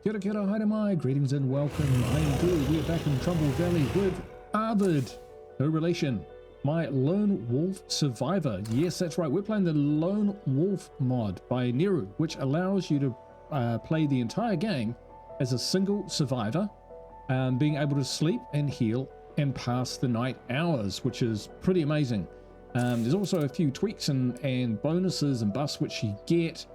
Kia ora, haere mai, greetings and welcome. I am good. We are back in Trumbull Valley with Arvid. No relation. My Lone Wolf Survivor. Yes, that's right. We're playing the Lone Wolf mod by Neru, which allows you to play the entire game as a single survivor, being able to sleep and heal and pass the night hours, which is pretty amazing. There's also a few tweaks and bonuses and buffs which you get,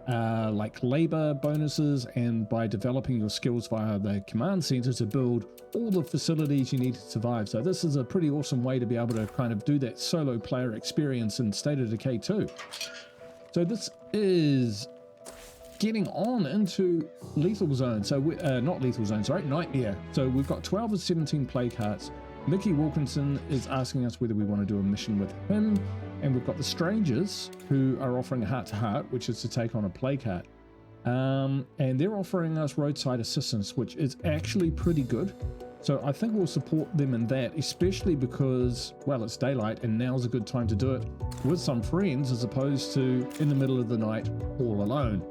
like labor bonuses, and by developing your skills via the command center to build all the facilities you need to survive. So this is a pretty awesome way to be able to kind of do that solo player experience in State of Decay 2. So this is getting on into lethal zone. So we, not lethal zone, sorry, nightmare. So we've got 12 of 17 play cards. Mickey Wilkinson is asking us whether we want to do a mission with him, and we've got the strangers who are offering a heart-to-heart, which is to take on a play card, and they're offering us roadside assistance, which is actually pretty good. So I think we'll support them in that, especially because, well, it's daylight and now's a good time to do it with some friends as opposed to in the middle of the night all alone.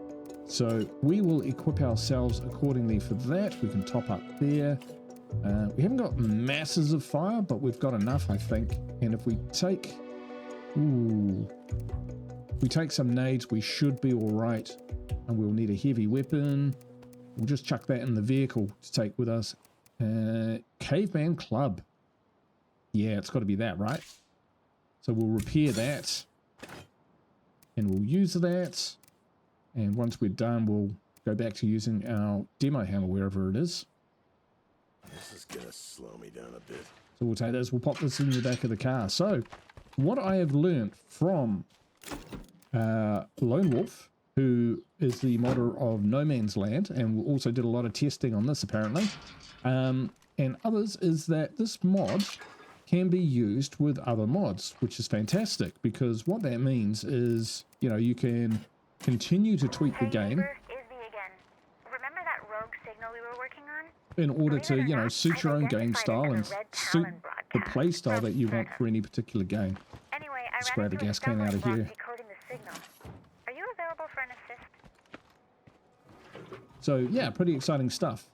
So we will equip ourselves accordingly for that. We can top up there. We haven't got masses of fire, but we've got enough, I think. And if we take, we take some nades, we should be all right. And we'll need a heavy weapon. We'll just chuck that in the vehicle to take with us. Caveman Club. Yeah, it's got to be that, right? So we'll repair that. And we'll use that. And once we're done, we'll go back to using our demo hammer wherever it is. This is gonna slow me down a bit. So we'll take this, we'll pop this in the back of the car. So what I have learned from Lone Wolf, who is the modder of No Man's Land, and we also did a lot of testing on this apparently, and others, is that this mod can be used with other mods, which is fantastic, because what that means is, you know, you can continue to tweak the game in order to, you know, suit your own game style and suit the play style that you want for any particular game. Let's grab a gas can out of here. Are you available for an assist? So yeah, pretty exciting stuff.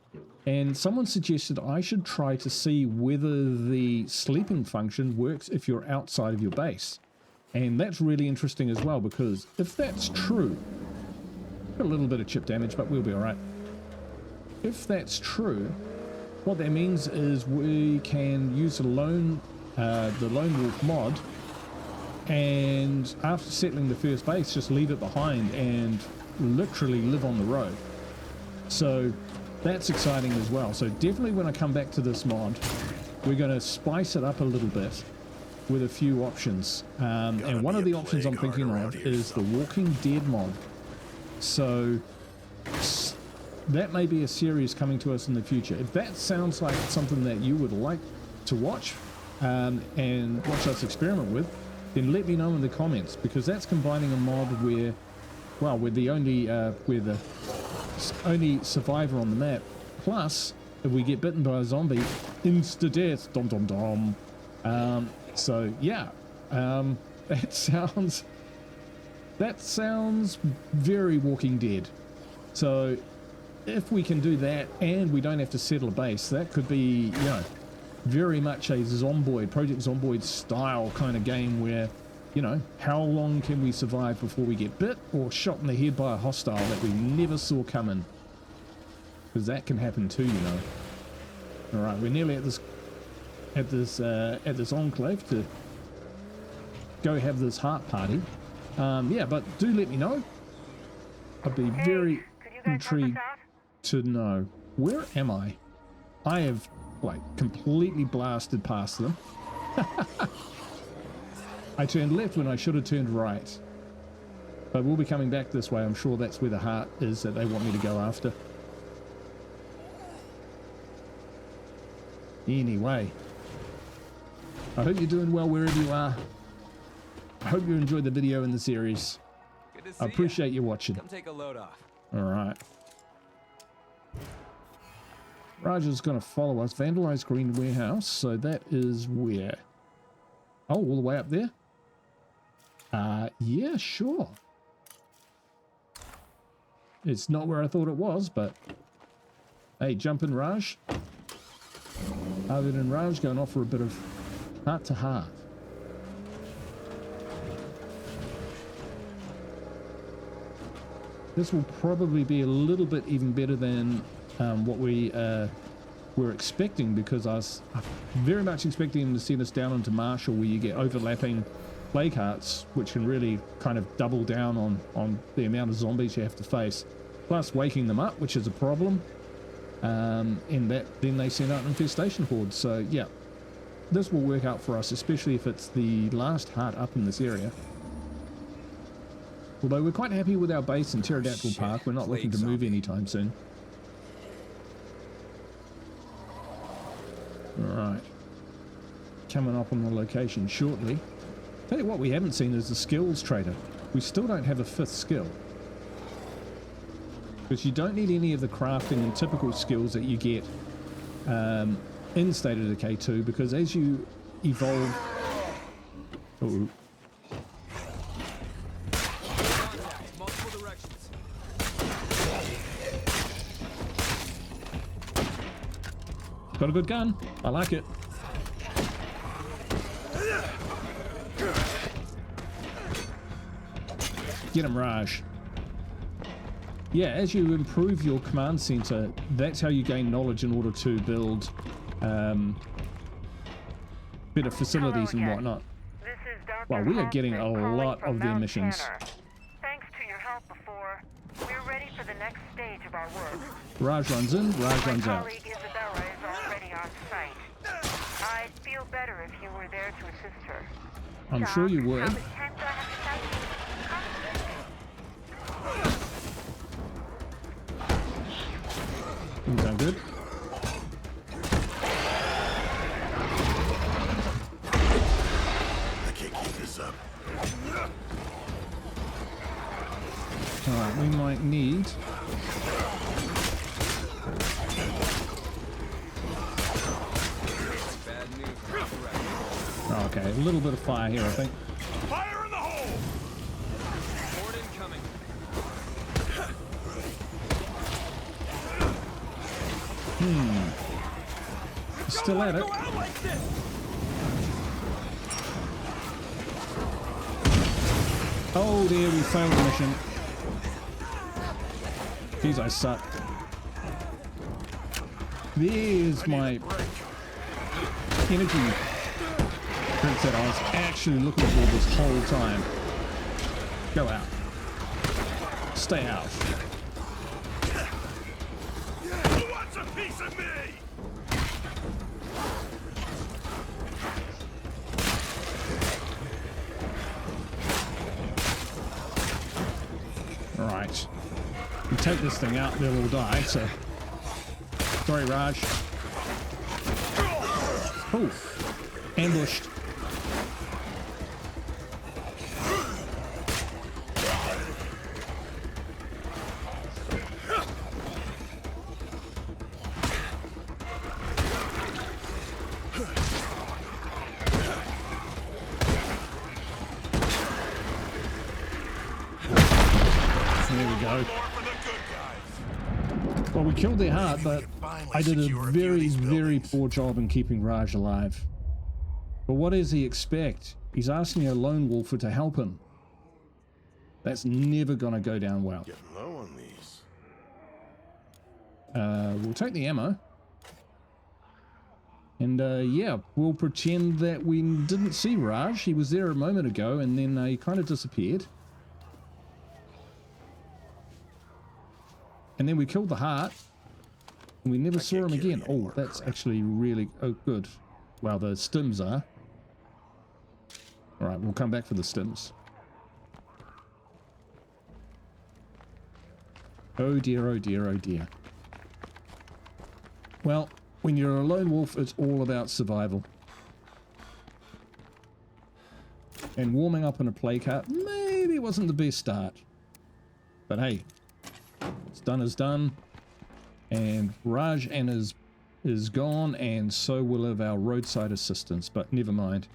And someone suggested I should try to see whether the sleeping function works if you're outside of your base. And that's really interesting as well, because if that's true, got a little bit of chip damage, but we'll be all right. If that's true, what that means is we can use the Lone Wolf mod, and after settling the first base, just leave it behind and literally live on the road. So that's exciting as well. So definitely when I come back to this mod, we're going to spice it up a little bit with a few options. And one of the options I'm thinking of is the Walking Dead mod. So that may be a series coming to us in the future. If that sounds like something that you would like to watch and watch us experiment with, then let me know in the comments, because that's combining a mod where, well, we're the only survivor on the map. Plus, if we get bitten by a zombie, insta-death, dom. So yeah, that sounds very Walking Dead. So if we can do that and we don't have to settle a base, that could be, you know, very much a Zomboid, Project Zomboid style kind of game where, you know, how long can we survive before we get bit or shot in the head by a hostile that we never saw coming? Because that can happen too, you know. All right, we're nearly at this enclave to go have this heart party. Yeah, but do let me know. I'd be very intrigued to know. Where am I? I have like completely blasted past them. I turned left when I should have turned right. But we'll be coming back this way. I'm sure that's where the heart is that they want me to go after. Anyway, I hope you're doing well wherever you are. I hope you enjoyed the video in the series. I appreciate you watching. Come take a load off. All right. Raja's going to follow us. Vandalize Green Warehouse. So that is where? Oh, all the way up there? Yeah, sure. It's not where I thought it was, but Hey, jump in, Raj. Arvid and Raj going off for a bit of heart to heart. This will probably be a little bit even better than what we were expecting, because I was very much expecting him to send us down into Marshall, where you get overlapping plague hearts, which can really kind of double down on the amount of zombies you have to face, plus waking them up, which is a problem. In that then they send out an infestation horde. So yeah, this will work out for us, especially if it's the last heart up in this area. Although we're quite happy with our base in Pterodactyl Park, we're not looking to move anytime soon. Alright. Coming up on the location shortly. Tell you what we haven't seen is the skills trader. We still don't have a 5th skill. Because you don't need any of the crafting and typical skills that you get in State of Decay 2, because as you evolve... Uh-oh. Got a good gun. I like it. Get him, Raj. Yeah, as you improve your command center, that's how you gain knowledge in order to build better facilities and whatnot. This is Dr. Well, we are getting a Hoffman lot calling of from the Mount missions. Tanner. Thanks to your help before, we're ready for the next stage of our work. Raj runs in, Raj My runs out. colleague Isabella is already on site. I'd feel better if you were there to assist her. I'm sure you would. How much time do I have to tell you? Things are good. I can't keep this up. Alright, we might need... Oh, okay, a little bit of fire here, I think. Fire in the hole! Horde incoming. Still at it. Go out like this. Oh dear, we failed the mission. Jeez, I suck. There's my energy drink that I was actually looking for this whole time. Go out. Stay out. Who wants a piece of me? Alright. We take this thing out, they'll all die, so... Sorry, Raj. Oh! Ambushed. There we go. Well, we killed their heart, but I did a very, very poor job in keeping Raj alive. But what does he expect? He's asking a lone wolfer to help him. That's never gonna go down well. Getting low on these. We'll take the ammo. And yeah, we'll pretend that we didn't see Raj. He was there a moment ago and then he kind of disappeared. And then we killed the heart. And we never saw him again. Oh, that's actually really good. Well, the stims are. Alright, we'll come back for the stims. Oh dear, oh dear, oh dear. Well, when you're a lone wolf, it's all about survival. And warming up in a plague heart maybe wasn't the best start. But hey, what's done is done. And Raj and is gone, and so will have our roadside assistance, but never mind.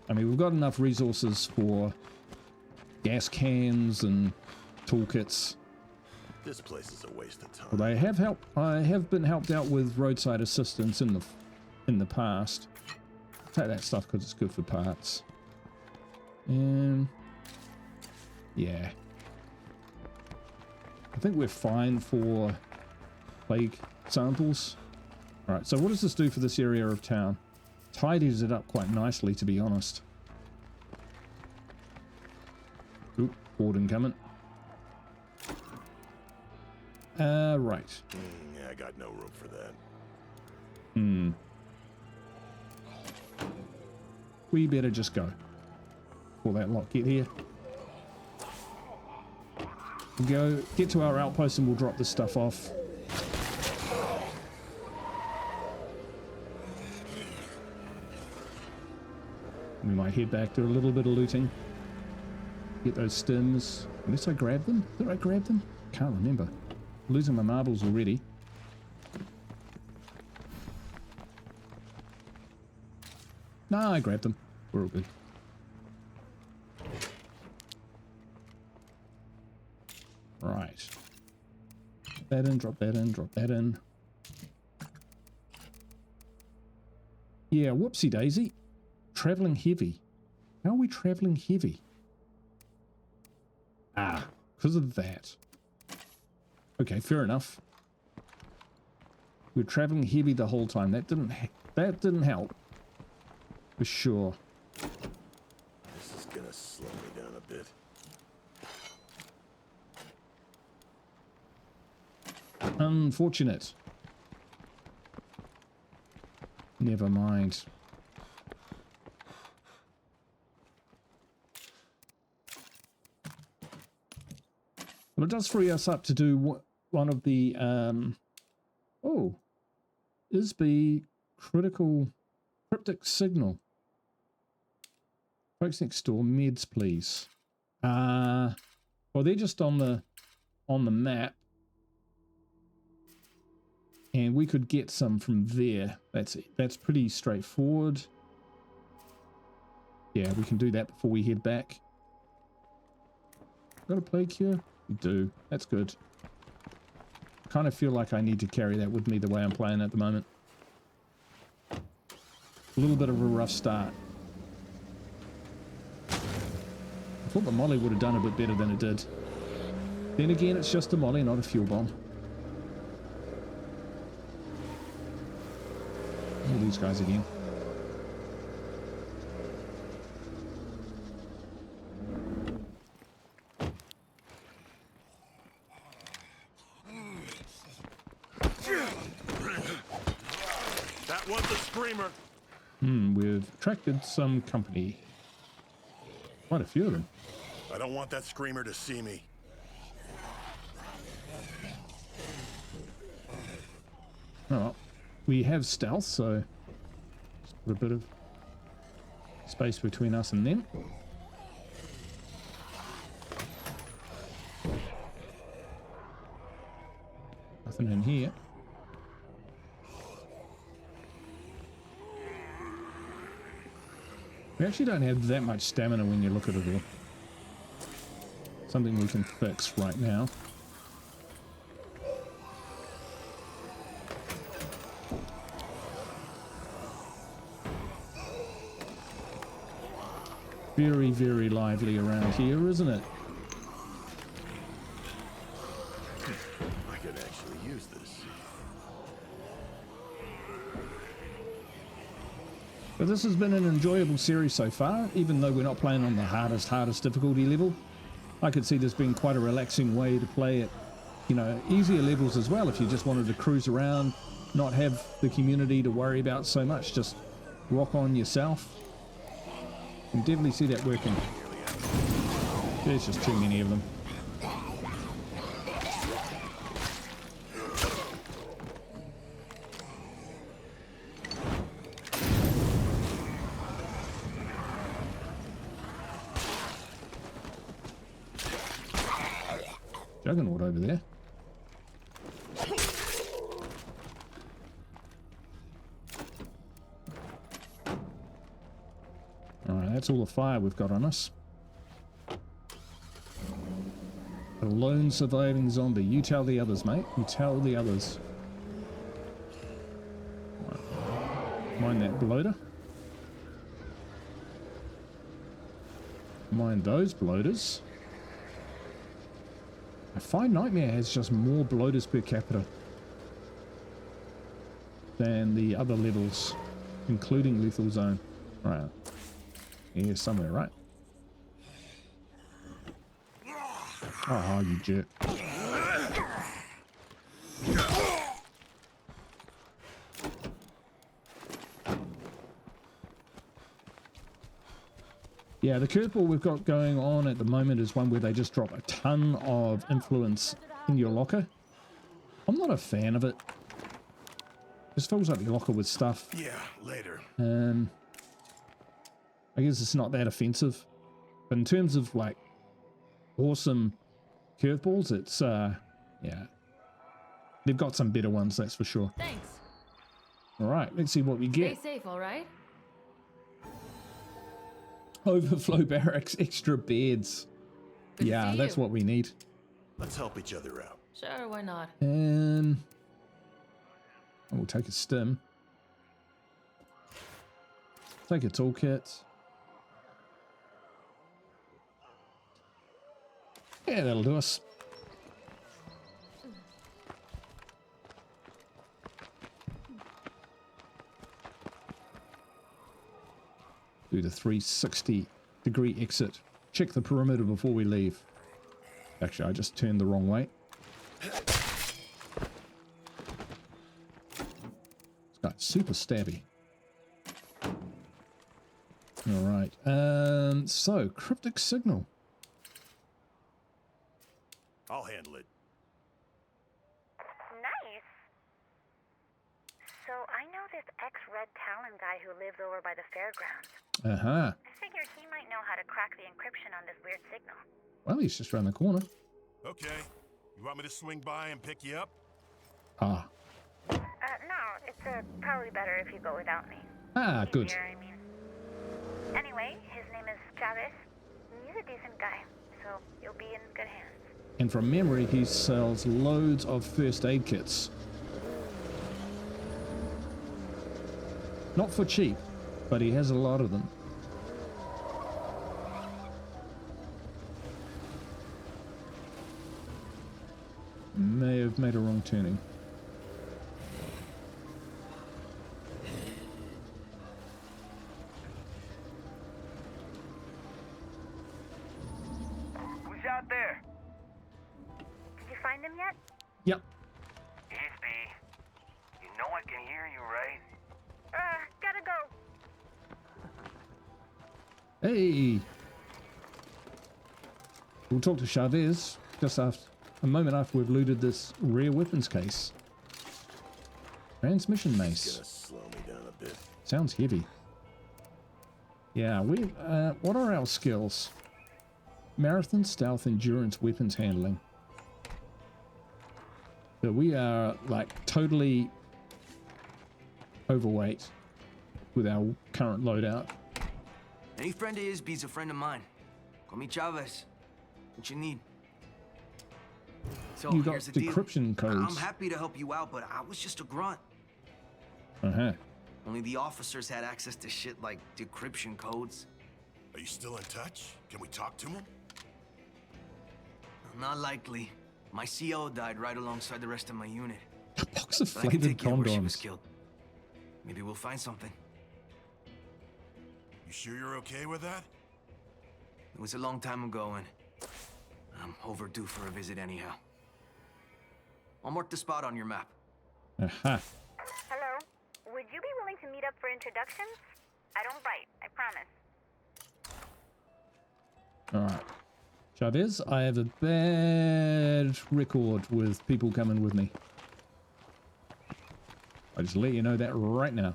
I mean, we've got enough resources for gas cans and toolkits. This place is a waste of time. Well, they have helped. I have been helped out with roadside assistance in the past. Take that stuff because it's good for parts. Yeah. I think we're fine for plague samples. Alright, so what does this do for this area of town? Tidies it up quite nicely, to be honest. Oop, horde incoming. Right. Yeah, I got no room for that. We better just go. Before that lot get here. We'll go, get to our outpost and we'll drop this stuff off. We might head back, do a little bit of looting. Get those stims. Unless I grab them? Did I grab them? Can't remember. Losing my marbles already. Nah, I grabbed them. We're all good. Right. Drop that in, drop that in, drop that in. Yeah, whoopsie daisy. Traveling heavy. How are we traveling heavy? Ah, because of that. Okay, fair enough. We're traveling heavy the whole time. That didn't help. For sure. This is gonna slow me down a bit. Unfortunate. Never mind. Well, it does free us up to do one of the is the critical cryptic signal. Folks next door, meds please. Well, they're just on the map. And we could get some from there. That's pretty straightforward. Yeah, we can do that before we head back. Got a plague cure? We do. That's good. Kind of feel like I need to carry that with me the way I'm playing at the moment. A little bit of a rough start. I thought the molly would have done a bit better than it did. Then again, it's just a molly, not a fuel bomb. All these guys again. That one's a screamer. We've attracted some company. Quite a few of them. I don't want that screamer to see me. Oh, well, we have stealth, so just put a bit of space between us and them. Nothing in here. We actually don't have that much stamina when you look at it all. Something we can fix right now. Very, very lively around here, isn't it? I could actually use this. But this has been an enjoyable series so far, even though we're not playing on the hardest difficulty level. I could see this being quite a relaxing way to play it, you know, easier levels as well if you just wanted to cruise around, not have the community to worry about so much, just rock on yourself. You can definitely see that working. There's just too many of them. Juggernaut over there. Alright, that's all the fire we've got on us. A lone surviving zombie. You tell the others, mate. You tell the others. Right. Mind that bloater. Mind those bloaters. I find Nightmare has just more bloaters per capita than the other levels, including Lethal Zone. Right. Here somewhere, right? Oh, you jerk. Yeah, the curveball we've got going on at the moment is one where they just drop a ton of influence in your locker. I'm not a fan of it. Just fills up your locker with stuff. Yeah, later. I guess it's not that offensive. But in terms of like awesome curveballs, it's yeah. They've got some better ones, that's for sure. Thanks. Alright, let's see what we get. Stay safe, alright? Overflow barracks, extra beds. Good to Yeah, see that's you. what we need. Let's help each other out. Sure, why not? And we'll take a stim. Take a toolkit. Yeah, that'll do us. Do the 360-degree exit. Check the perimeter before we leave. Actually, I just turned the wrong way. This guy's super stabby. Alright. So, cryptic signal. I'll handle it. Nice. So I know this ex-Red Talon guy who lives over by the fairgrounds. Uh-huh. I figured he might know how to crack the encryption on this weird signal. Well, he's just around the corner. Okay. You want me to swing by and pick you up? Ah. No, it's probably better if you go without me. Ah, good. Easier, I mean. Anyway, his name is Chavez. He's a decent guy, so you'll be in good hands. And from memory, he sells loads of first aid kits. Not for cheap, but he has a lot of them. May have made a wrong turning. Who's out there? Did you find him yet? Yep. It's B. You know I can hear you, right? Gotta go. Hey! We'll talk to Chavez just after a moment after we've looted this rare weapons case. Transmission It's mace. gonna slow me down a bit. Sounds heavy. Yeah, we what are our skills? Marathon, stealth, endurance, weapons handling. So we are like totally overweight with our current loadout. Any friend of his be's a friend of mine. Call me Chavez. What you need? So You got here's the deal. decryption codes. I'm happy to help you out, but I was just a grunt. Uh-huh. Only the officers had access to shit like decryption codes. Are you still in touch? Can we talk to him? Not likely. My CO died right alongside the rest of my unit. A box of But I can flavored take you where she was condoms. killed. Maybe we'll find something. You sure you're okay with that? It was a long time ago, and I'm overdue for a visit anyhow. I'll mark the spot on your map. Aha. Hello? Would you be willing to meet up for introductions? I don't bite, I promise. Alright. Chavez, I have a bad record with people coming with me. I'll just let you know that right now.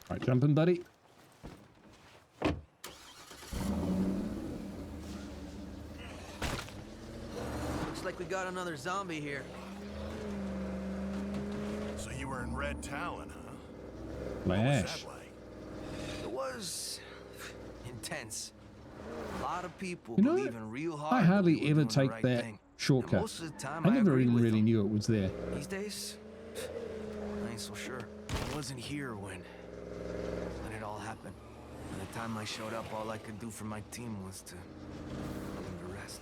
Alright, jumping, buddy. Looks like we got another zombie here. wearing red Talon, huh? Flash. What's that like? It was intense. A lot of people You know, believing real hard. I that hardly we were ever doing the take right that thing. And shortcut. most of the time, I never agreed even with really them. knew it was there. These days, I ain't so sure. I wasn't here when it all happened. By the time I showed up, all I could do for my team was to put them to rest.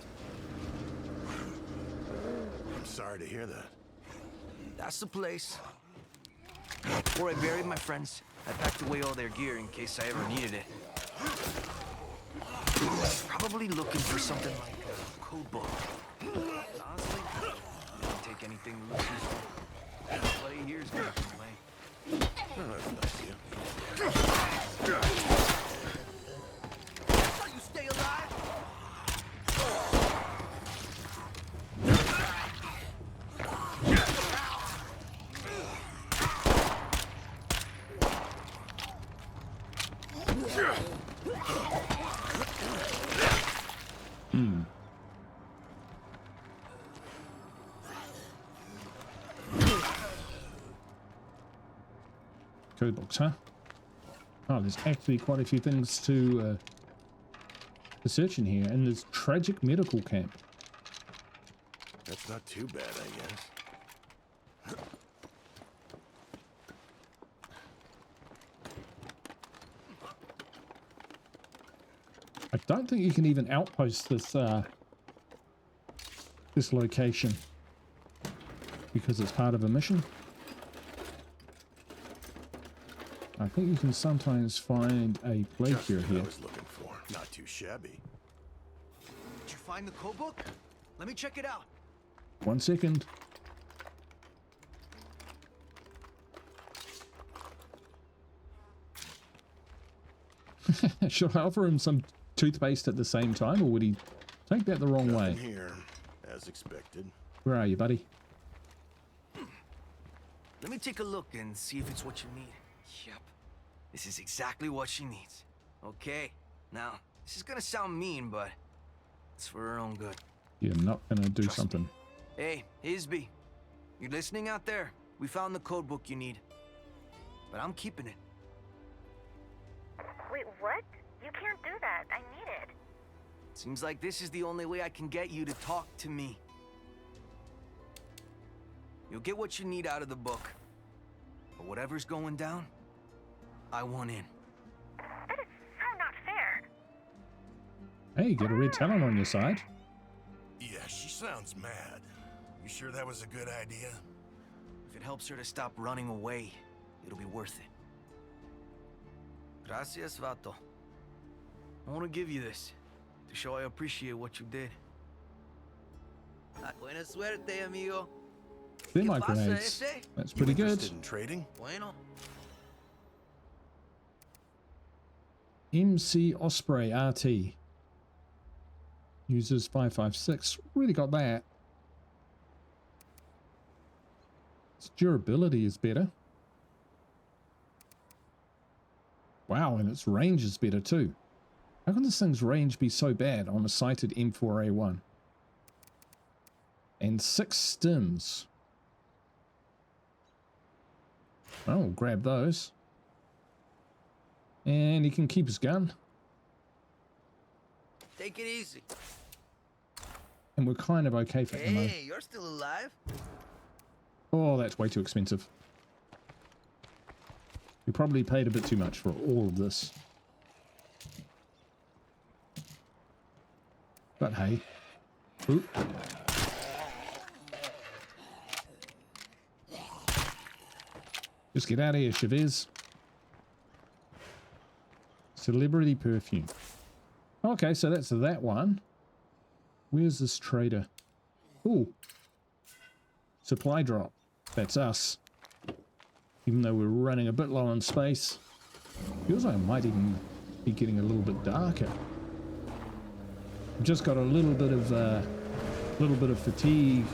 I'm sorry to hear that. That's the place. Before I buried my friends, I packed away all their gear in case I ever needed it. Probably looking for something like a code book. Honestly, I didn't take anything loose useful. Nobody here's gonna complain. Oh, that's nice of you. Thought you stay alive? Code books, huh? Oh, there's actually quite a few things to search in here, and there's tragic medical camp. That's not too bad, I guess. I don't think you can even outpost this this location because it's part of a mission. I think you can sometimes find a plague Just cure what here. I was looking for. Not too shabby. Did you find the code book? Let me check it out. 1 second. Should I offer him some toothpaste at the same time, or would he take that the wrong way? Nothing here, as expected. Where are you, buddy? Let me take a look and see if it's what you need. Yep. This is exactly what she needs. Okay. Now, this is gonna sound mean, but it's for her own good. You're not gonna do Trust something. me. Hey, Isby. You listening out there? We found the code book you need. But I'm keeping it. Wait, what? You can't do that. I need it. Seems like this is the only way I can get you to talk to me. You'll get what you need out of the book. But whatever's going down, I want in. That is so not fair. Hey, you get a red talon on your side. Yeah, she sounds mad. You sure that was a good idea? If it helps her to stop running away, it'll be worth it. Gracias, Vato. I want to give you this, to show I appreciate what you did. Buena suerte, amigo. They're ¿Qué my pasa, grenades. ese? That's You pretty good. interested in trading? Bueno. MC Osprey RT. Uses 556. Really got that. Its durability is better. Wow, and its range is better too. How can this thing's range be so bad on a sighted M4A1? And 6 stims. Oh, we'll grab those. And he can keep his gun. Take it easy. And we're kind of okay for ammo. Hey, you're still alive? Oh, that's way too expensive. We probably paid a bit too much for all of this. But hey. Oop. Just get out of here, Chavez. Celebrity perfume. Okay, so that's that one. Where's this trader? Ooh. Supply drop. That's us. Even though we're running a bit low on space. Feels like it might even be getting a little bit darker. We've just got a little bit of fatigue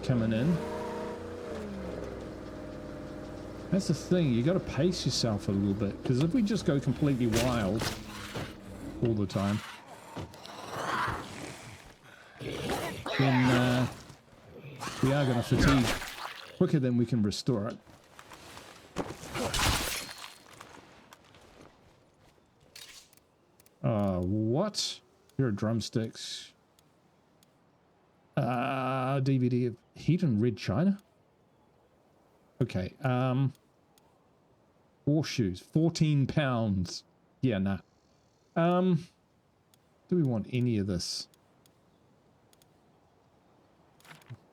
coming in. That's the thing, you got to pace yourself a little bit, because if we just go completely wild all the time, then We are going to fatigue quicker than we can restore it. What? Here are drumsticks. DVD of heat and red china. Okay. Horseshoes, 14 pounds. Yeah, nah. Do we want any of this?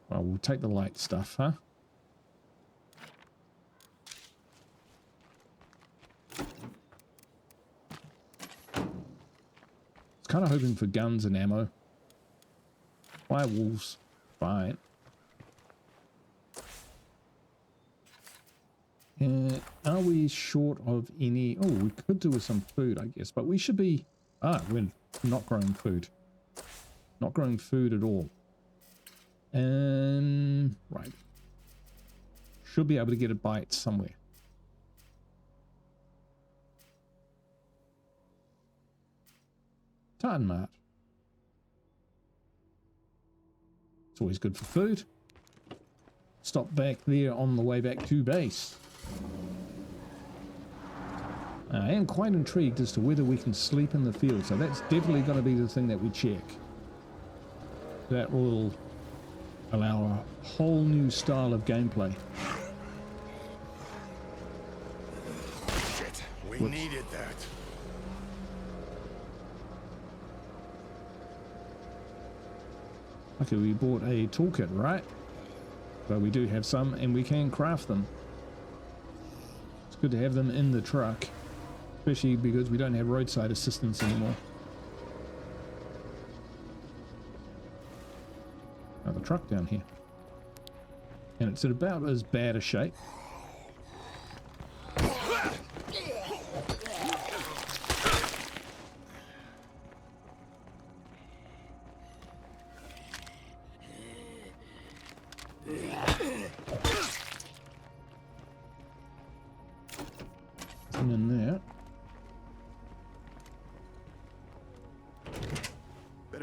Well, we'll take the light stuff, huh? Kind of hoping for guns and ammo. Firewalls, fine. Are we short of any? Oh, we could do with some food, I guess, but we should be. We're not growing food. Not growing food at all. Right. Should be able to get a bite somewhere. Tartan Mart. It's always good for food. Stop back there on the way back to base. I am quite intrigued as to whether we can sleep in the field, so that's definitely going to be the thing that we check. That will allow a whole new style of gameplay. Shit, we needed that. Okay, we bought a toolkit, right? So we do have some, and we can craft them. It's good to have them in the truck, especially because we don't have roadside assistance anymore. Another truck down here. And it's in about as bad a shape.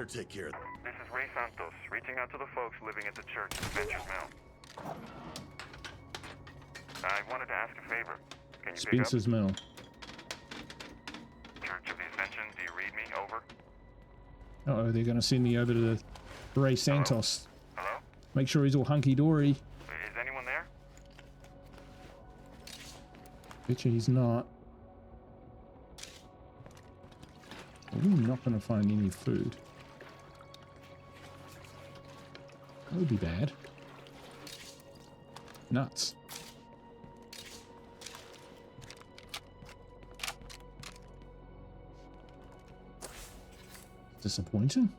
Take care of them. This is Ray Santos, reaching out to the folks living at the church in Venture Mill. I wanted to ask a favor. Can you Spencer's pick up? Mill. Church of the Ascension, do you read me? Over. Uh-oh, they're going to send me over to the Ray Santos. Hello? Make sure he's all hunky-dory. Is anyone there? Betcha he's not. We're not going to find any food. That would be bad. Nuts. Disappointing.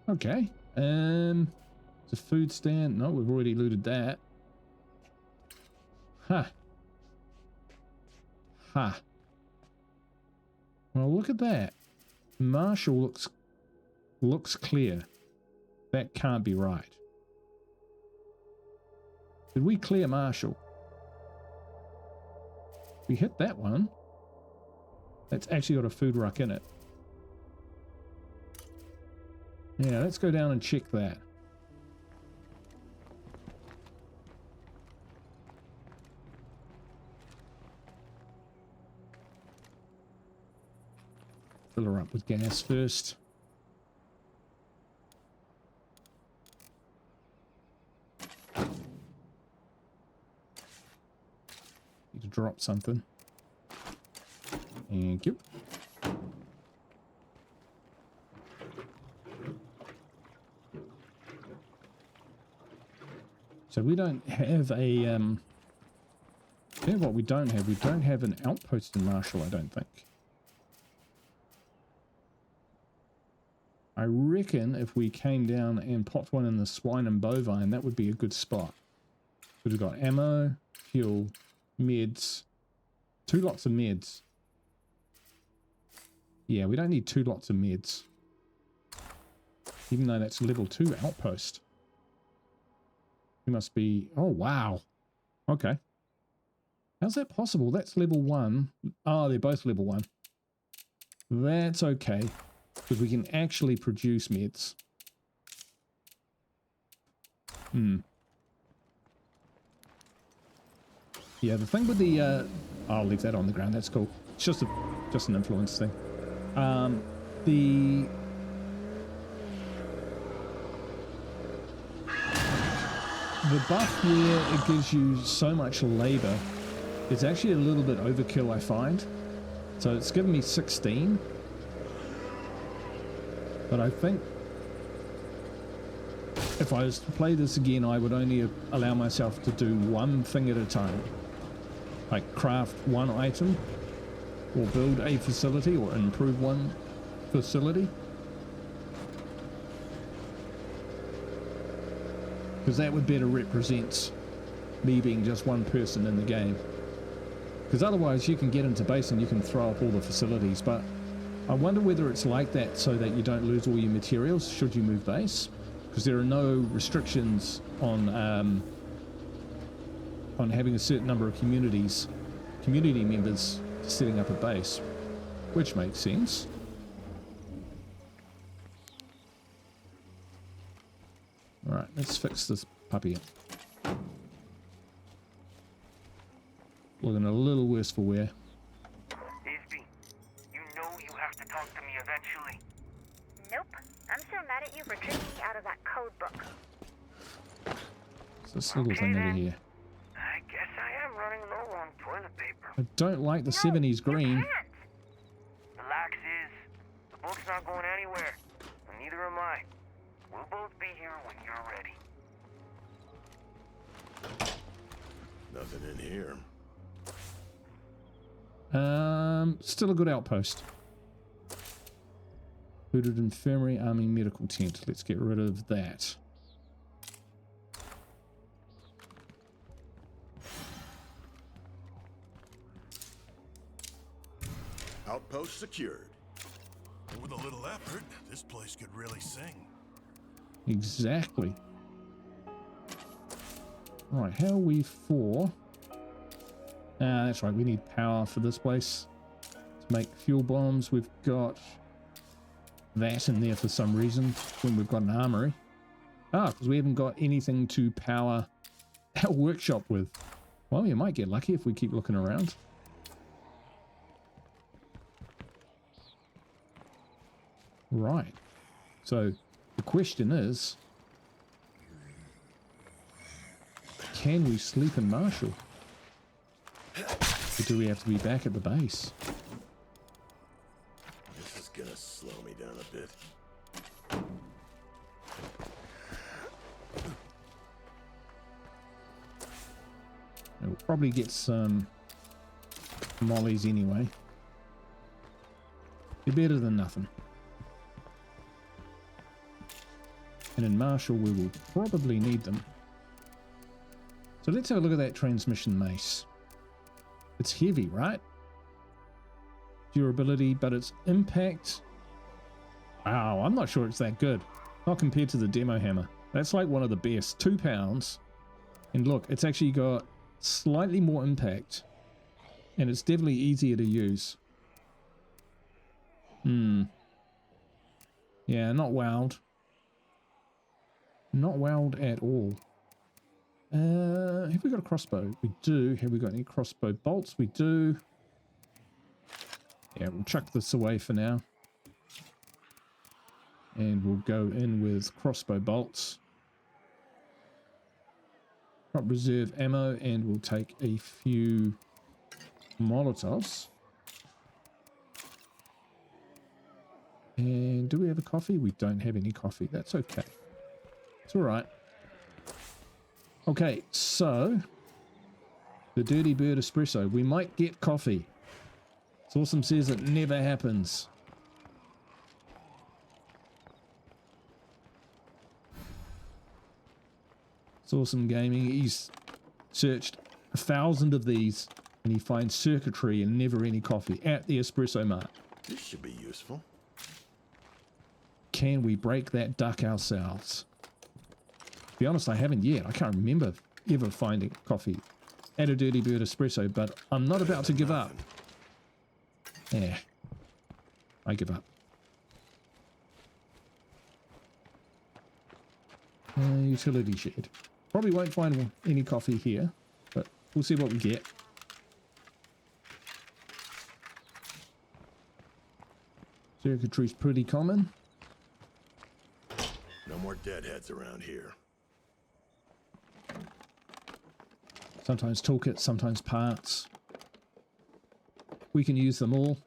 Okay. It's a food stand. No, we've already looted that. Huh. Huh. Well, look at that. Marshall looks clear. That can't be right. Did we clear Marshall? We hit that one. That's actually got a food ruck in it. Yeah, let's go down and check that. Fill her up with gas first. Need to drop something. Thank you. So we don't have a you know what we don't have? We don't have an outpost in Marshall, I don't think. I reckon if we came down and popped one in the swine and bovine, that would be a good spot. We've got ammo, fuel, meds, 2 lots of meds. Yeah, we don't need 2 lots of meds. Even though that's level 2 outpost. We must be... Oh, wow. Okay. How's that possible? That's level 1. Oh, they're both level 1. That's okay. Because we can actually produce meds. Yeah, the thing with the I'll leave that on the ground. That's cool. It's just an influence thing. The buff where it gives you so much labor is actually a little bit overkill, I find. So it's given me 16, but I think if I was to play this again, I would only allow myself to do one thing at a time, like craft one item or build a facility or improve one facility, because that would better represent me being just one person in the game. Because otherwise you can get into base and you can throw up all the facilities, but I wonder whether it's like that so that you don't lose all your materials should you move base, because there are no restrictions on having a certain number of community members setting up a base, which makes sense. Alright, let's fix this puppy up. Looking a little worse for wear. Isby, you know you have to talk to me eventually. Nope. I'm still mad at you for tricking me out of that code book. What's this little thing over here? I guess I am running low on toilet paper. I don't like the No, 70s green. You can't. Relax, Iz. The book's not going anywhere. And neither am I. We'll both be here when you're ready. Nothing in here. Still a good outpost. Hooded Infirmary, Army Medical Tent. Let's get rid of that. Outpost secured. With a little effort, this place could really sing. Exactly. Right, how are we for? That's right, we need power for this place to make fuel bombs. We've got that in there for some reason when we've got an armory. Because we haven't got anything to power our workshop with. Well, you might get lucky if we keep looking around. Right. So the question is, can we sleep in Marshall? Or do we have to be back at the base? This is gonna slow me down a bit. We'll probably get some mollies anyway. They're better than nothing. And in Marshall we will probably need them. So let's have a look at that transmission mace. It's heavy, right? Durability, but its impact... Wow, I'm not sure it's that good. Not compared to the demo hammer. That's like one of the best. 2 pounds. And look, it's actually got slightly more impact. And it's definitely easier to use. Yeah, not wowed. Not wowed at all. Have we got a crossbow? We do. Have we got any crossbow bolts? We do. Yeah, we'll chuck this away for now. And we'll go in with crossbow bolts. Got reserve ammo, and we'll take a few Molotovs. And do we have a coffee? We don't have any coffee. That's okay. It's all right. Okay, so the Dirty Bird Espresso. We might get coffee. Awesome says it never happens. Awesome Gaming. He's searched 1,000 of these and he finds circuitry and never any coffee at the Espresso Mart. This should be useful. Can we break that duck ourselves? To be honest, I haven't yet. I can't remember ever finding coffee at a Dirty Bird Espresso, but I'm not about to give up. Yeah, I give up. Utility shed. Probably won't find any coffee here, but we'll see what we get. Circuitry's pretty common. No more deadheads around here. Sometimes toolkits, sometimes parts. We can use them all.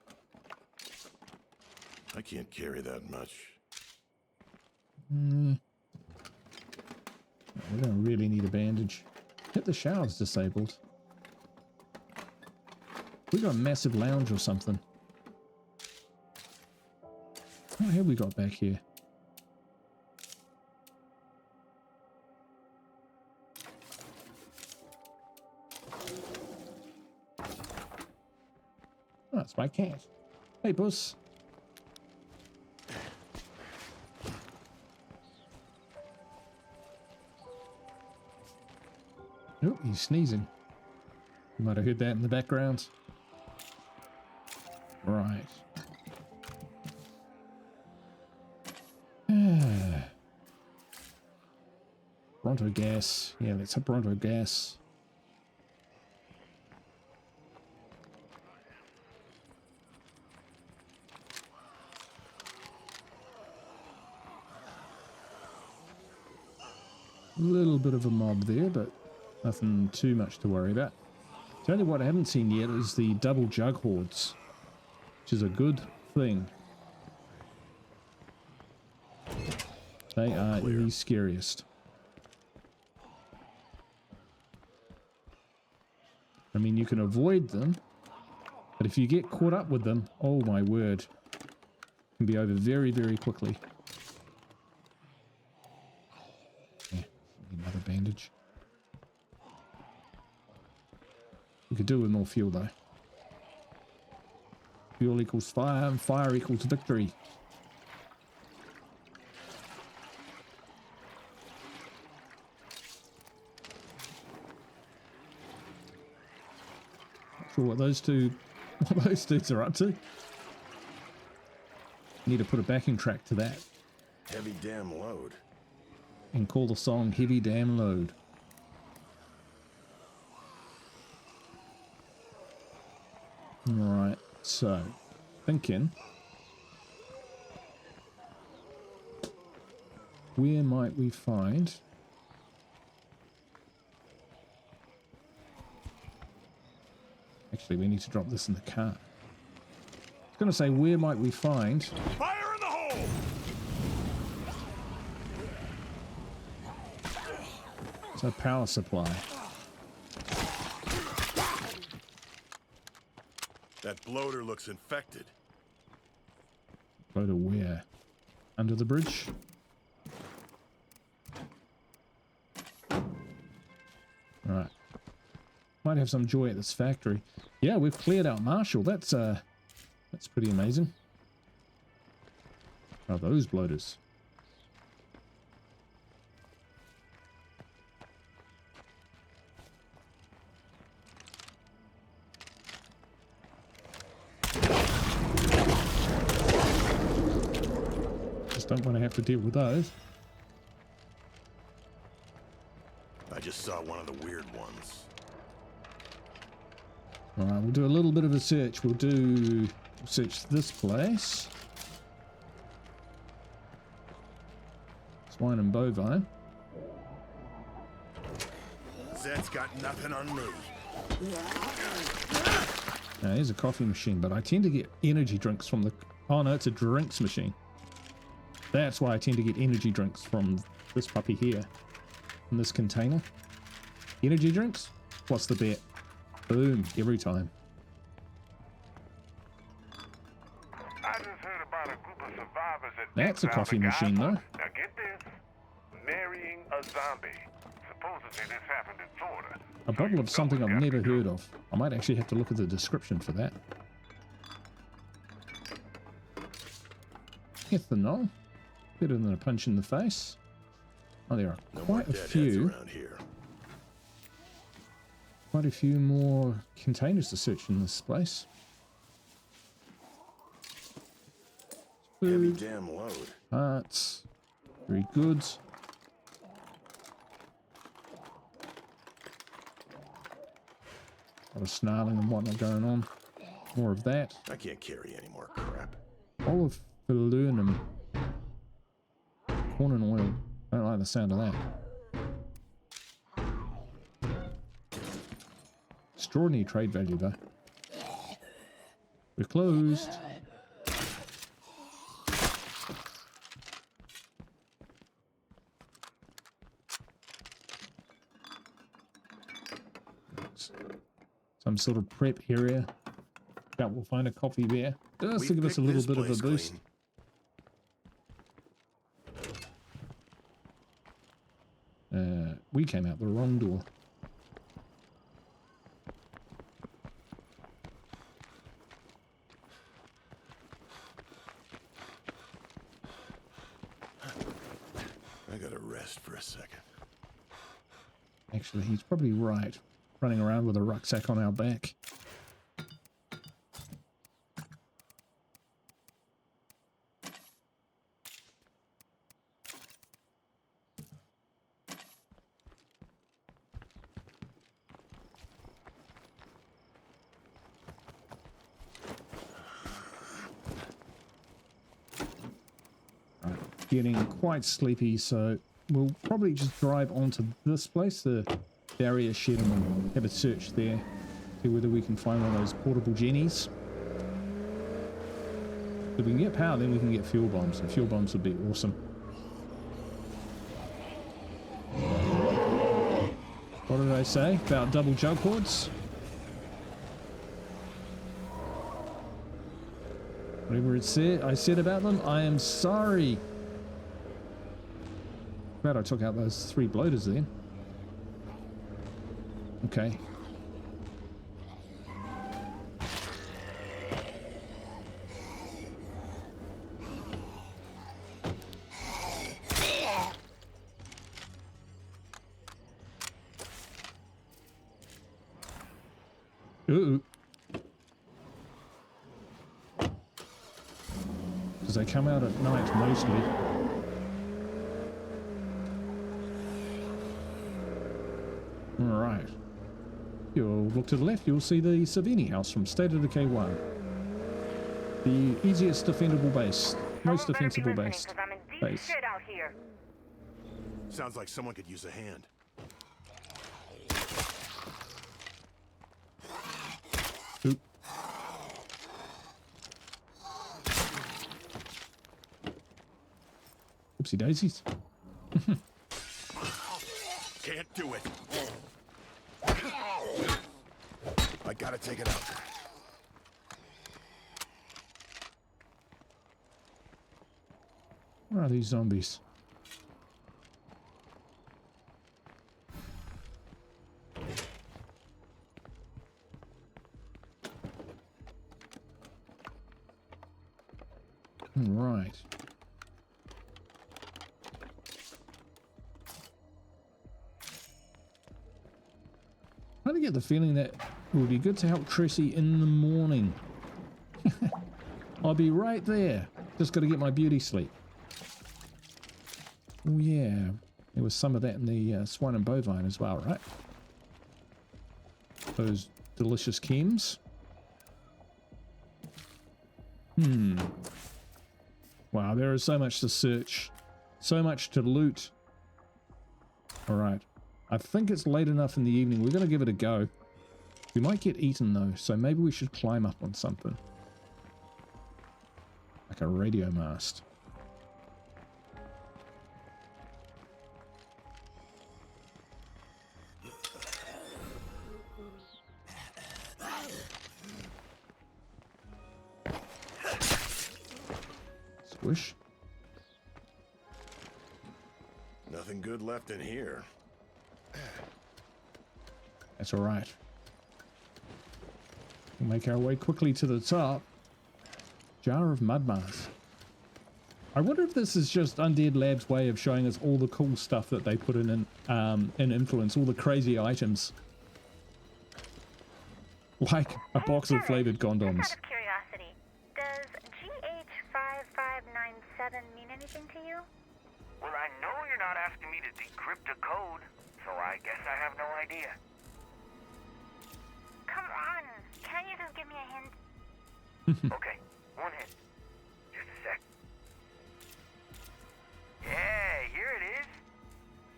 I can't carry that much. We don't really need a bandage. Hit the shower's disabled. We got a massive lounge or something. What have we got back here? Oh, it's my cat. Hey, puss. Oh, he's sneezing. You might have heard that in the background. Right. Bronto gas. Yeah, let's have Bronto gas. A little bit of a mob there, but nothing too much to worry about. Tell you what I haven't seen yet is the double jug hordes, which is a good thing. They are the scariest. I mean, you can avoid them, but if you get caught up with them, oh my word, it can be over very, very quickly. Yeah, another bandage. We could do with more fuel though. Fuel equals fire, and fire equals victory. Not sure what those dudes are up to. Need to put a backing track to that. Heavy damn load. And call the song Heavy Damn Load. Alright, so thinking, where might we find actually we need to drop this in the car. I was going to say, where might we find Fire in the hole! a power supply? That bloater looks infected. Go to where? Under the bridge? Alright. Might have some joy at this factory. Yeah, we've cleared out Marshall. That's pretty amazing. Oh, those bloaters. Don't want to have to deal with those. I just saw one of the weird ones. Alright, we'll do a little bit of a search. We'll search this place. Swine and bovine. Zed's got nothing on me. Now, here's a coffee machine, but I tend to get energy drinks from the... Oh no, it's a drinks machine. That's why I tend to get energy drinks from this puppy here. In this container. Energy drinks? What's the bet? Boom, every time. I just heard about a group of survivors that That's a coffee machine though. Now get this. Marrying a zombie. Supposedly this happened in Florida. A bottle of something I've never heard of. I might actually have to look at the description for that. Ethanol. Better than a punch in the face. Oh, there are quite a few. Around here. Quite a few more containers to search in this place. Heavy Food, damn load. parts, very good. A lot of snarling and whatnot going on. More of that. I can't carry any more crap. Olivernum. Corn and oil. I don't like the sound of that. Extraordinary trade value though. We're closed. Some sort of prep area. Doubt we'll find a coffee there. Just to give us a little bit of a boost. We came out the wrong door. I gotta rest for a second. Actually, he's probably right. Running around with a rucksack on our back. Getting quite sleepy, so we'll probably just drive onto this place, the barrier shed, and we'll have a search there, see whether we can find one of those portable jennies. If we can get power, then we can get fuel bombs, and fuel bombs would be awesome. What did I say about double jug cords? Whatever it said, I said about them, I am sorry. Glad I took out those 3 bloaters then. Okay. Ooh. Because they come out at night mostly. Alright. You'll look to the left, you'll see the Savini house from State of Decay 1. The easiest defendable base. Most defensible base. Shit out here. Sounds like someone could use a hand. Oop. Oopsie daisies. Can't do it. I gotta take it out. Where are these zombies? Right. I kind of get the feeling that it would be good to help Tressie in the morning. I'll be right there. Just got to get my beauty sleep. Oh yeah, there was some of that in the swine and bovine as well, right? Those delicious chems. Wow, there is so much to search. So much to loot. Alright. I think it's late enough in the evening. We're going to give it a go. We might get eaten though, so maybe we should climb up on something. Like a radio mast. Swish. Nothing good left in here. That's alright. We'll make our way quickly to the top. Jar of mud mass. I wonder if this is just Undead Labs' way of showing us all the cool stuff that they put in Influence, all the crazy items. Like a box of flavored condoms. Just out of curiosity, does GH5597 mean anything to you? Well, I know you're not asking me to decrypt a code, so I guess I have no idea. Come Okay, one hit. Just a sec. Yeah, here it is.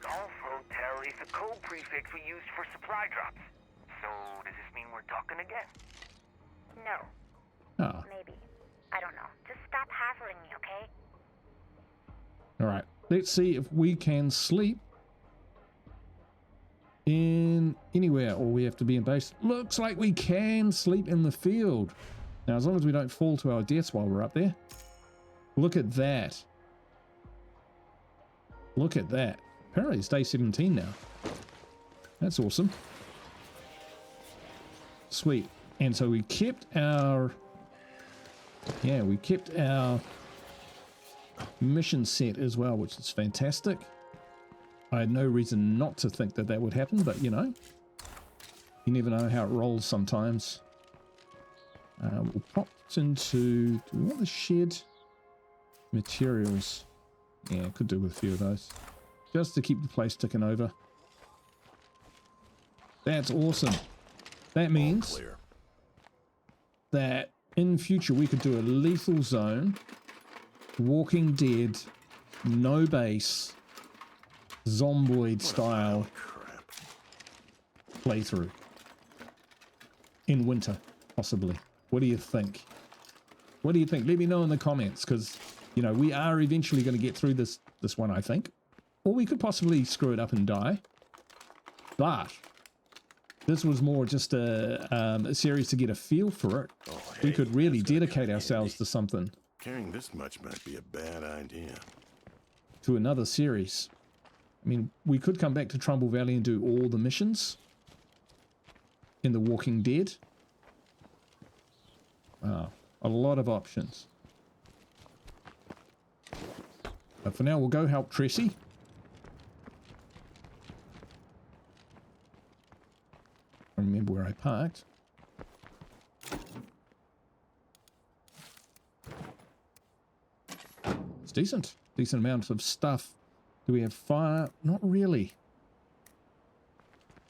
Golf Hotel is the code prefix we used for supply drops. So, does this mean we're talking again? No, Ah, maybe. I don't know. Just stop hassling me, okay? all right. Let's see if we can sleep in anywhere, or we have to be in base. Looks like we can sleep in the field. Now, as long as we don't fall to our deaths while we're up there. Look at that. Look at that. Apparently it's day 17 now. That's awesome. Sweet. And so we kept our... Yeah, we kept our mission set as well, which is fantastic. I had no reason not to think that that would happen, but you know, you never know how it rolls sometimes. We'll pop into... Do we want the shed? Materials. Yeah, could do with a few of those. Just to keep the place ticking over. That's awesome. That means Clear. that in future we could do a lethal zone, Walking Dead, no base, zomboid style Crap. playthrough. In winter, possibly. What do you think? What do you think? Let me know in the comments, because, you know, we are eventually going to get through this one, I think. Or we could possibly screw it up and die. But this was more just a series to get a feel for it. Oh, We hey, could really that's gonna dedicate come in ourselves handy. to something, Carrying this much might be a bad idea. to another series. I mean, we could come back to Trumbull Valley and do all the missions in The Walking Dead. Wow, a lot of options. But for now, we'll go help Tressie. I remember where I parked. It's decent. Decent amount of stuff. Do we have fire? Not really.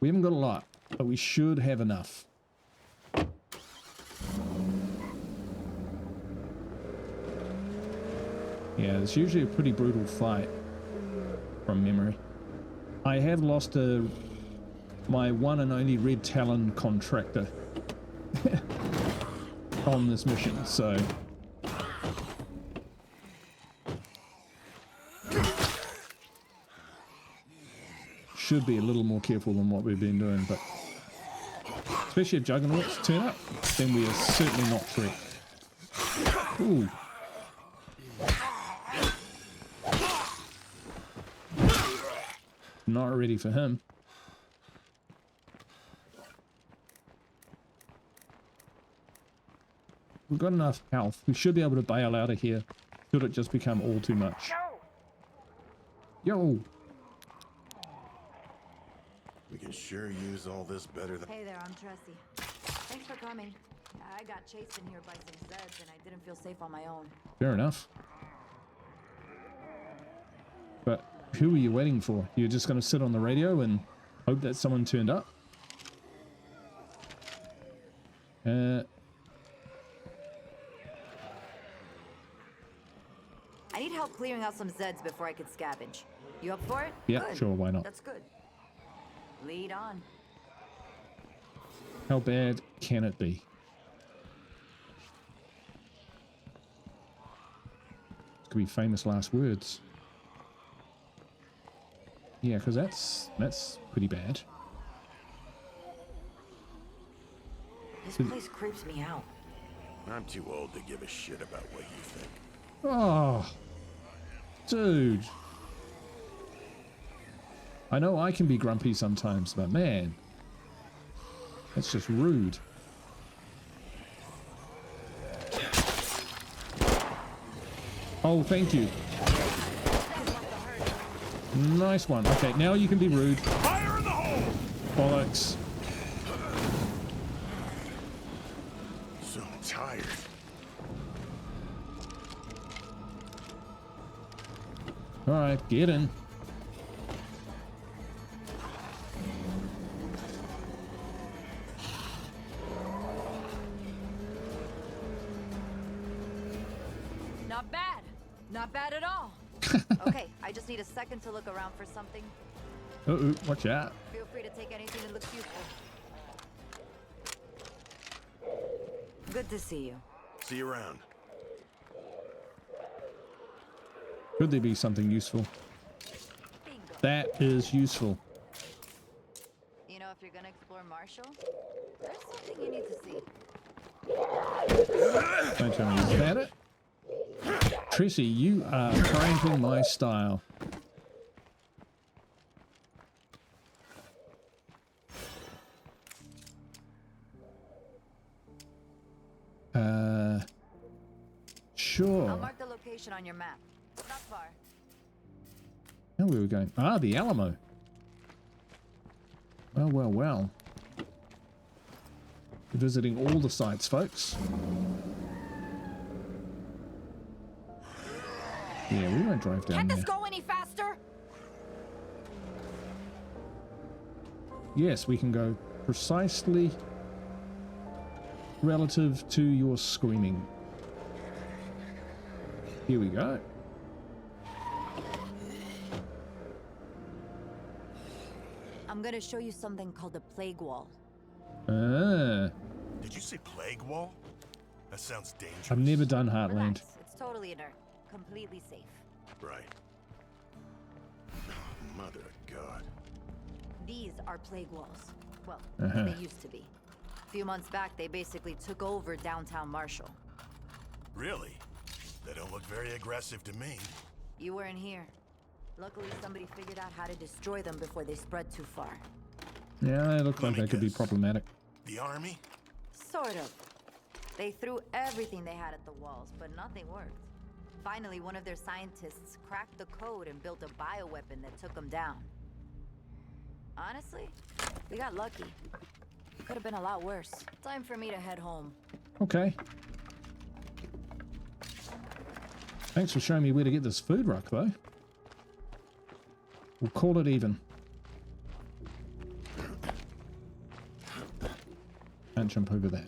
We haven't got a lot, but we should have enough. Yeah, it's usually a pretty brutal fight from memory. I have lost my one and only Red Talon contractor on this mission, so... should be a little more careful than what we've been doing, but especially if Juggernauts turn up, then we are certainly not threat. Ooh. Not ready for him. We've got enough health. We should be able to bail out of here should it just become all too much. No! Yo! We can sure use all this better than... Hey there, I'm Tressie. Thanks for coming. I got chased in here by some Zeds and I didn't feel safe on my own. Fair enough. But who are you waiting for? You're just going to sit on the radio and hope that someone turned up? I need help clearing out some Zeds before I can scavenge. You up for it? Yeah, Good. sure, why not? That's good. Lead on. How bad can it be? This could be famous last words. Yeah, because that's pretty bad. This place creeps me out. I'm too old to give a shit about what you think. Oh, dude. I know I can be grumpy sometimes, but man, that's just rude. Oh, thank you. Nice one. Okay, now you can be rude. Fire in the hole! Bollocks. So tired. All right, get in. Not bad. Not bad at all. Okay, I just need a second to look around for something. Uh-oh, watch out. Feel free to take anything that looks useful. Good to see you. See you around. Could there be something useful? Bingo. That is useful. You know, if you're gonna explore Marshall, there's something you need to see. Don't tell me is that it? Tracy, you are cramping my style. Sure. I'll mark the location on your map. Not far. Now we were going. Ah, the Alamo. Well, well, well. We're visiting all the sites, folks. Yeah, we won't drive down Can't there. this go any faster? Yes, we can go precisely relative to your screaming. Here we go. I'm gonna show you something called the plague wall. Ah, Did you say plague wall? That sounds dangerous. I've never done Heartland. Relax. It's totally inert. Completely safe. Right. Mother of God. These are plague walls. Well, Uh-huh. they used to be. A few months back, they basically took over downtown Marshall. Really? They don't look very aggressive to me. You weren't here. Luckily, somebody figured out how to destroy them before they spread too far. Yeah, they look like Let me they could be guess. problematic. The army? Sort of. They threw everything they had at the walls, but nothing worked. Finally, one of their scientists cracked the code and built a bioweapon that took them down. Honestly, we got lucky. Could have been a lot worse. Time for me to head home. Okay. Thanks for showing me where to get this food ruck, though. We'll call it even. Can't jump over that.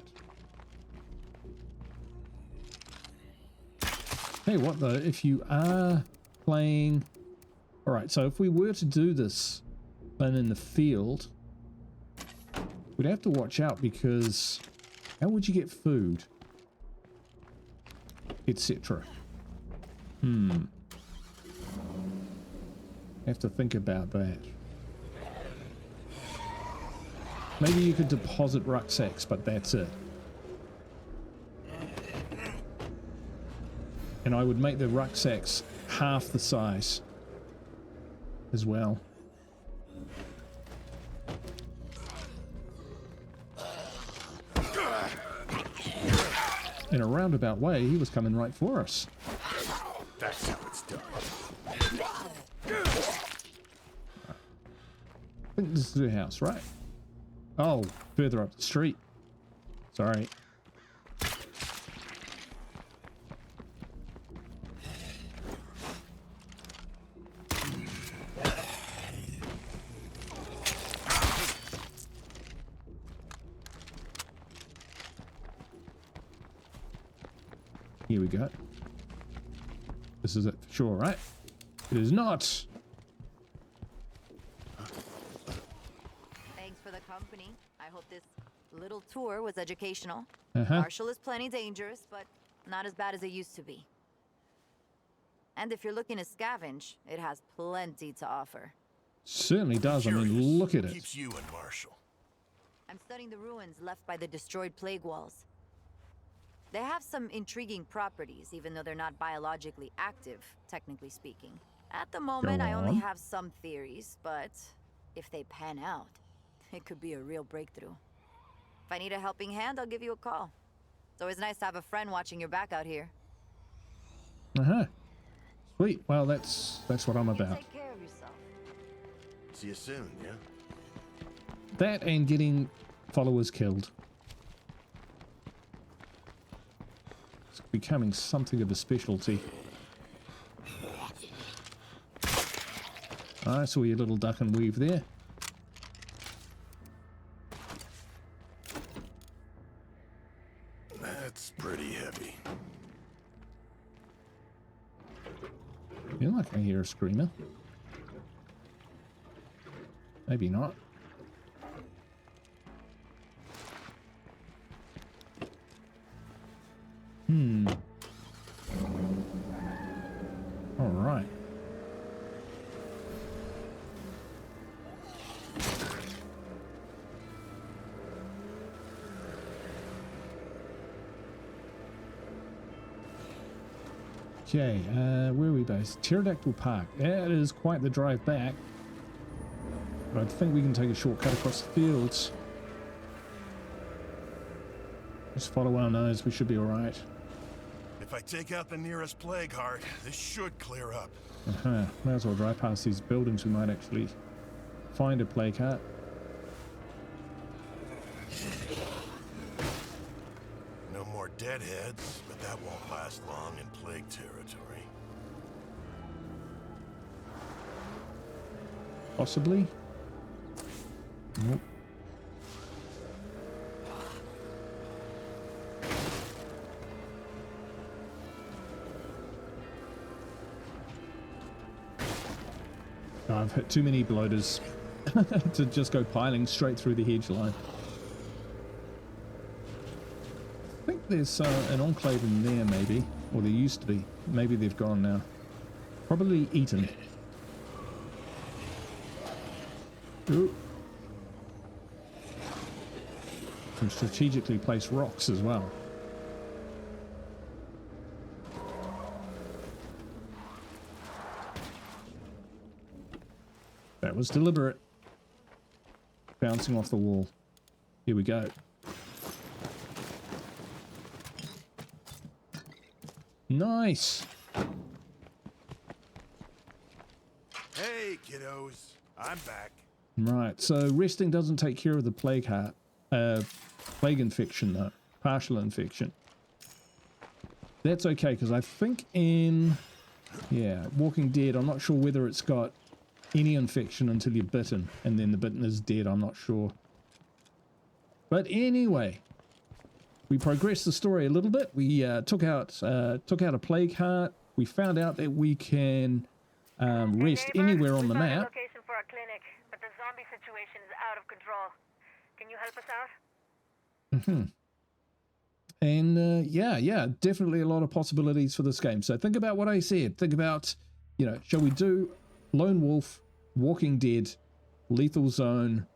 Hey, what though? If you are playing... Alright, so if we were to do this then in the field, we'd have to watch out because how would you get food? Etc. Have to think about that. Maybe you could deposit rucksacks, but that's it. And I would make the rucksacks half the size as well. In a roundabout way, he was coming right for us. That's how it's done. I think this is the house, right? Oh, further up the street. Sorry. Here we go. This is it for sure, right? It is not. Thanks for the company. I hope this little tour was educational. Uh-huh. Marshall is plenty dangerous, but not as bad as it used to be. And if you're looking to scavenge, it has plenty to offer. Certainly does. I Curious. mean, look at What it. keeps you and Marshall? I'm studying the ruins left by the destroyed plague walls. They have some intriguing properties, even though they're not biologically active, technically speaking. At the moment, I only on. have some theories, but if they pan out, it could be a real breakthrough. If I need a helping hand, I'll give you a call. It's always nice to have a friend watching your back out here. Uh-huh. Sweet. Well, that's what I'm You about. take care of yourself. See you soon, yeah? That and getting followers killed. It's becoming something of a specialty. I saw your little duck and weave there. That's pretty heavy. feel like I hear a screamer. Maybe not. All right. Okay, where are we based? Pterodactyl Park. Yeah, it is quite the drive back. But I think we can take a shortcut across the fields. Just follow our nose, we should be alright. If I take out the nearest plague heart, this should clear up. Might as well drive past these buildings, we might actually find a plague heart. No more deadheads, but that won't last long in plague territory. Possibly? Nope. I've hit too many bloaters to just go piling straight through the hedge line. I think there's an enclave in there maybe, or there used to be. Maybe they've gone now. Probably eaten. Ooh. Some strategically placed rocks as well. That was deliberate. Bouncing off the wall. Here we go. Nice. Hey, kiddos. I'm back. Right, so resting doesn't take care of the plague heart. Plague infection though. Partial infection. That's okay, because I think in... yeah, Walking Dead, I'm not sure whether it's got any infection until you're bitten, and then the bitten is dead, I'm not sure. But anyway, we progressed the story a little bit. We took out a plague heart. We found out that we can rest anywhere on the map. Location for a clinic, but the zombie situation is out of control. Can you help us out? And yeah, definitely a lot of possibilities for this game. So think about what I said. Think about, you know, shall we do Lone Wolf, Walking Dead, Lethal Zone,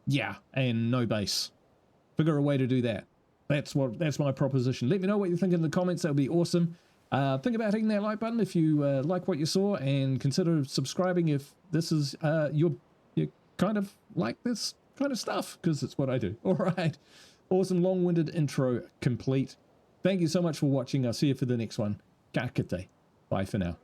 yeah, and no base. Figure a way to do that. That's my proposition. Let me know what you think in the comments. That would be awesome. Think about hitting that like button if you like what you saw, and consider subscribing if this is you kind of like this kind of stuff, because it's what I do. All right, awesome long-winded intro complete. Thank you so much for watching. I'll see you for the next one. Ka kite. Bye for now.